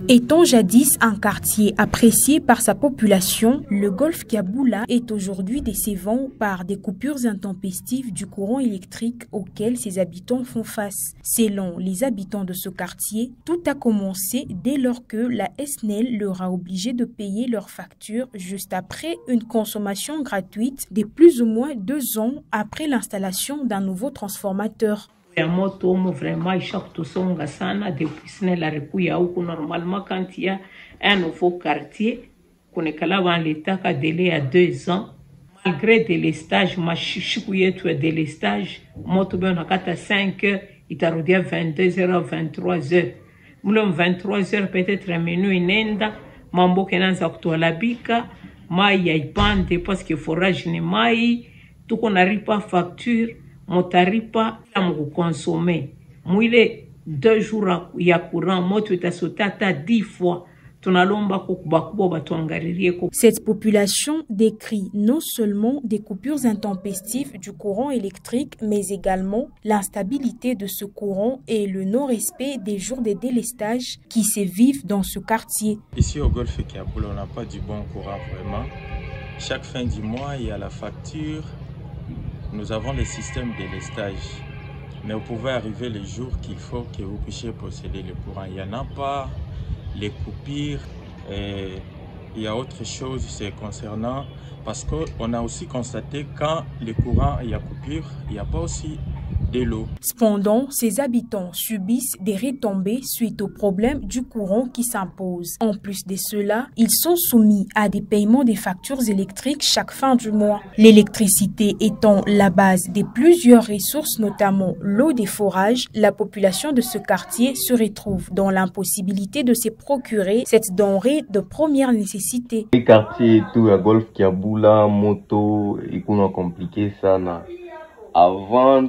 Étant jadis un quartier apprécié par sa population, le golfe Kiaboula est aujourd'hui décevant par des coupures intempestives du courant électrique auxquelles ses habitants font face. Selon les habitants de ce quartier, tout a commencé dès lors que la SNEL leur a obligé de payer leurs factures juste après une consommation gratuite de plus ou moins 2 ans après l'installation d'un nouveau transformateur. Ya moto vraiment chaque tusonga sana depuis SNEL alikuya huku. Normalement quand il y a un nouveau quartier kunekala wanletaka délai ya 2 ans malgré délestage mashishiku yetu ya délestage moto bwana nakata 5 heures itarudia 22h 23h mule 23h peut-être minuit inenda mambo kenaanza kutwalabika mai yaipande parce que forage ni mai tuko naripa facture motaripa amu consommer mwile 2 jours ya courant moto itasota hata 10 fois. Cette population décrit non seulement des coupures intempestives du courant électrique, mais également l'instabilité de ce courant et le non-respect des jours de délestage qui se vivent dans ce quartier. Ici au golfe Kiaboula, on n'a pas du bon courant vraiment. Chaque fin du mois, il y a la facture. Nous avons le système de délestage. Mais vous pouvez arriver les jours qu'il faut que vous puissiez posséder le courant. Il n'y en a pas. Les coupures, il y a autre chose, c'est concernant, parce qu'on a aussi constaté quand le courant, il y a coupure, il n'y a pas aussi de l'eau. Cependant, ces habitants subissent des retombées suite au problème du courant qui s'impose. En plus de cela, ils sont soumis à des paiements des factures électriques chaque fin du mois. L'électricité étant la base de plusieurs ressources, notamment l'eau des forages, la population de ce quartier se retrouve dans l'impossibilité de se procurer cette denrée de première nécessité. Les quartiers tout à golfe Kiaboula, moto, ils sont compliqués ça. Avant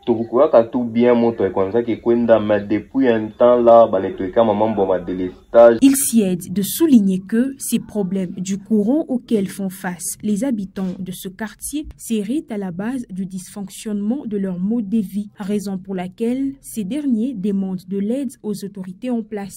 tout bien moto comme ça qui kwenda mais depuis un temps là il s'y aide de souligner que ces problèmes du courant auxquels font face les habitants de ce quartier seraient à la base du dysfonctionnement de leur mode de vie, raison pour laquelle ces derniers demandent de l'aide aux autorités en place.